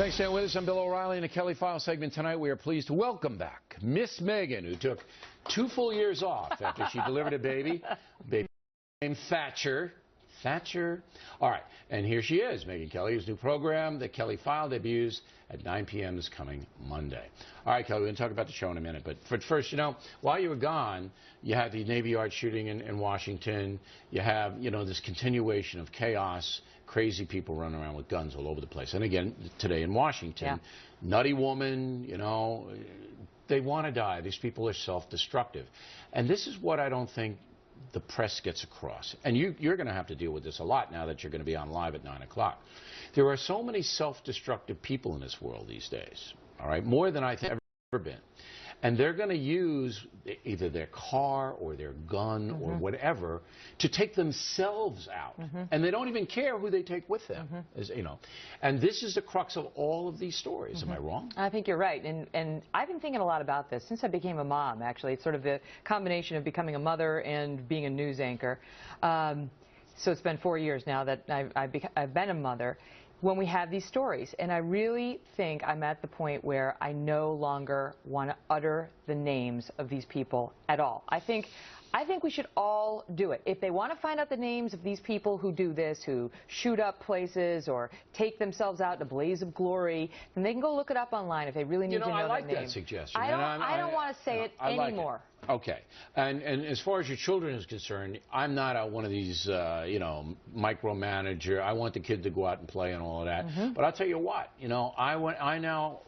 Thanks for staying with us. I'm Bill O'Reilly. In the Kelly File segment tonight, we are pleased to welcome back Miss Megyn, who took 2 full years off after she delivered a baby named Thatcher. All right, and here she is, Megyn Kelly, whose new program, The Kelly File, debuts at 9 p.m. this coming Monday. All right, Kelly, we're going to talk about the show in a minute. But first, while you were gone, you had the Navy Yard shooting in Washington. You have, this continuation of chaos, crazy people running around with guns all over the place. And again, today in Washington, nutty woman, they want to die. These people are self-destructive. And this is what I don't think the press gets across. And you're going to have to deal with this a lot now that you're going to be on live at 9 o'clock. There are so many self-destructive people in this world these days, all right, more than I've ever been. And they're going to use either their car or their gun or whatever to take themselves out. And they don't even care who they take with them, And this is the crux of all of these stories. Am I wrong? I think you're right. And I've been thinking a lot about this since I became a mom, actually. It's sort of the combination of becoming a mother and being a news anchor. So it's been 4 years now that I've been a mother. When we have these stories, and I really think I'm at the point where I no longer want to utter the names of these people at all. I think we should all do it. If they want to find out the names of these people who do this, who shoot up places or take themselves out in a blaze of glory, then they can go look it up online if they really need to know their name. I like that suggestion. I don't want to say it anymore. Okay. And as far as your children is concerned, I'm not one of these, micromanager. I want the kid to go out and play and all of that. But I'll tell you what, I now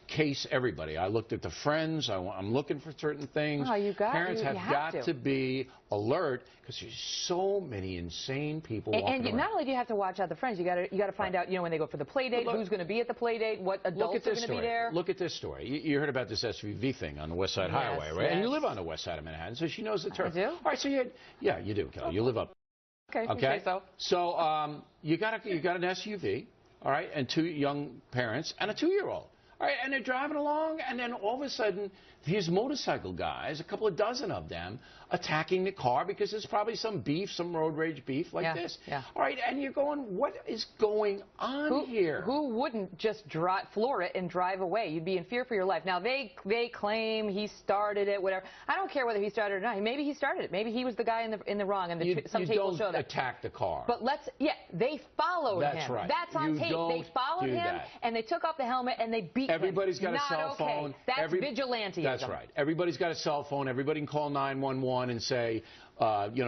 case everybody. I looked at the friends. I'm looking for certain things. Parents have got to be alert because there's so many insane people walking around. Not only do you have to watch out the friends, you got to find out, when they go for the play date, who's going to be at the play date, what adults are going to be there. Look at this story. You heard about this SUV thing on the West Side Highway, right? Yes. And you live on the West Side of Manhattan, so she knows the turf. I do. All right, so you do, Kelly. You live up. Okay. You say so. So you got an SUV, all right, and 2 young parents and a 2-year-old. All right, and they're driving along, and then all of a sudden, these motorcycle guys, a couple of dozen of them, attacking the car because there's probably some beef, some road rage beef like this. Yeah. All right, and you're going, what is going on here? Who wouldn't just floor it and drive away? You'd be in fear for your life. Now, they claim he started it, whatever. I don't care whether he started it or not. Maybe he started it. Maybe he was the guy in the wrong, and some tape showed up. Attack the car. But they followed him. That's right. That's on tape. They followed him, and they took off the helmet, and they beat him. Everybody's got a cell phone. That's vigilantism. That's right. Everybody's got a cell phone. Everybody can call 911 and say,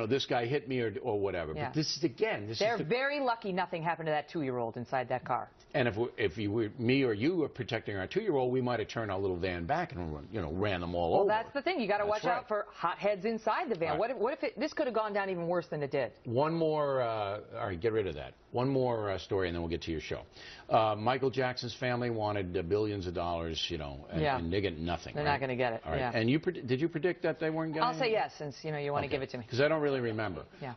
this guy hit me or whatever. Yeah. But this is, again, they're very lucky nothing happened to that 2-year-old inside that car. And if me or you were protecting our 2-year-old, we might have turned our little van back and ran them all over. Well, that's the thing. You got to watch out for hotheads inside the van. Right. What if this could have gone down even worse than it did? One more. All right, get rid of that. One more story, and then we'll get to your show. Michael Jackson's family wanted billions of dollars, and they get nothing. They're not going to get it. All right. Yeah. And did you predict that they weren't getting? I'll say yes, since you want to give it to me. Because I don't really remember. Yeah.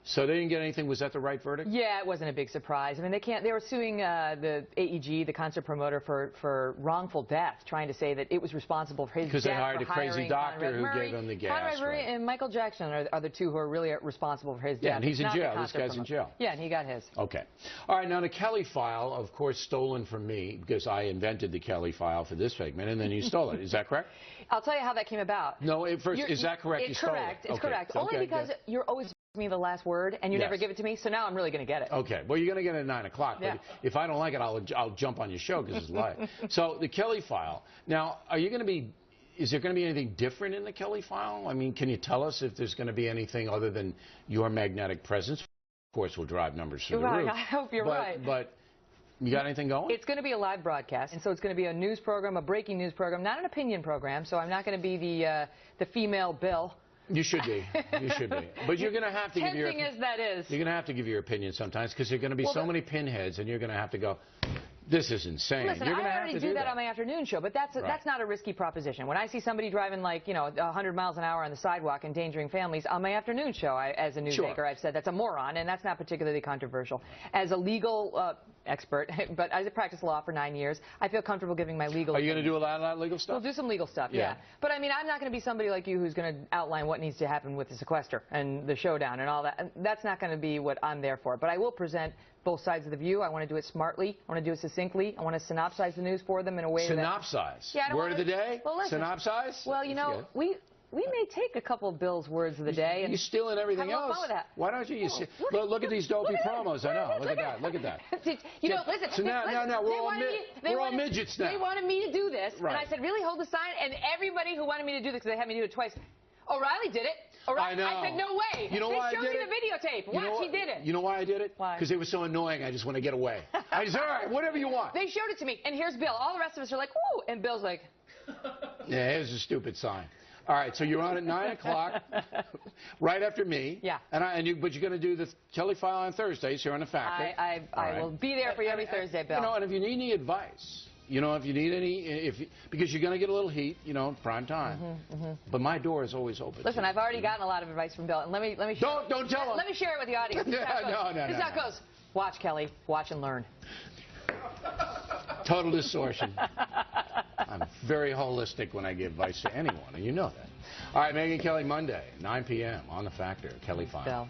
So they didn't get anything. Was that the right verdict? Yeah, it wasn't a big surprise. I mean, they were suing the AEG, the concert promoter, for wrongful death, trying to say that it was responsible for his death. Because they hired a crazy doctor who gave him the gas. Conrad Murray and Michael Jackson are the 2 who are really responsible for his death. Yeah, and he's in jail. This guy's in jail. Yeah, and he got his. Okay. All right, now the Kelly File, of course, stolen from me because I invented the Kelly File for this segment, and then you stole it. Is that correct? I'll tell you how that came about. No, first, is that correct? It's correct. It's correct. Only because you're always me the last word, and you never give it to me, so now I'm really going to get it. Okay, well, you're going to get it at 9 o'clock, but if I don't like it, I'll jump on your show because it's live. So the Kelly File. Now, is there going to be anything different in the Kelly File? I mean, can you tell us if there's going to be anything other than your magnetic presence? Of course, we'll drive numbers through the roof. I hope you're right. But you got anything going? It's going to be a live broadcast, and so it's going to be a news program, a breaking news program, not an opinion program, so I'm not going to be the female Bill. You should be. You should be. But you're going to have to give your tempting as that is. You're going to have to give your opinion sometimes because there are going to be so many pinheads, and you're going to have to go, this is insane. Listen, you're going to I have already to do that on my afternoon show, but that's not a risky proposition. When I see somebody driving like 100 miles an hour on the sidewalk, endangering families, on my afternoon show, as a news anchor, I've said that's a moron, and that's not particularly controversial. As a legal expert, but I practiced law for 9 years, I feel comfortable giving my legal. Are you going to do a lot of legal stuff? We'll do some legal stuff, yeah. But I mean, I'm not going to be somebody like you who's going to outline what needs to happen with the sequester and the showdown and all that. And that's not going to be what I'm there for. But I will present both sides of the view. I want to do it smartly. I want to do it succinctly. I want to synopsize the news for them in a way that... Synopsize? Yeah, Word of the day? Well, listen. Synopsize? Well, you know, we may take a couple of Bill's words of the day and you're stealing everything have a little else. fun with that. Why don't you? Look at these dopey promos. I know. Look at that. Look at that. You know, listen. So now we're all midgets now. They wanted me to do this, right. And I said, really, hold the sign? And everybody who wanted me to do this, because they had me do it twice, O'Reilly did it. I know. I said, no way. You know why I did it? They showed me the videotape. Watch, he did it. You know why I did it? Why? Because it was so annoying. I just want to get away. I said, all right, whatever you want. They showed it to me, and here's Bill. All the rest of us are like, woo, and Bill's like. Yeah, here's a stupid sign. All right, so you're on at 9 o'clock, right after me. Yeah. But you're going to do the Kelly File on Thursdays here on the Factory. I will be there for you every Thursday, Bill. You know, and if you need any advice, you know, if you need any, because you're going to get a little heat, you know, prime time. But my door is always open. Listen, I've already gotten a lot of advice from Bill, and let me share. Don't tell him. Let me share it with the audience. This is how it goes. Watch, Kelly. Watch and learn. Total distortion. I'm very holistic when I give advice to anyone, and you know that. All right, Megyn Kelly, Monday, 9 p.m. on The Factor, Kelly File.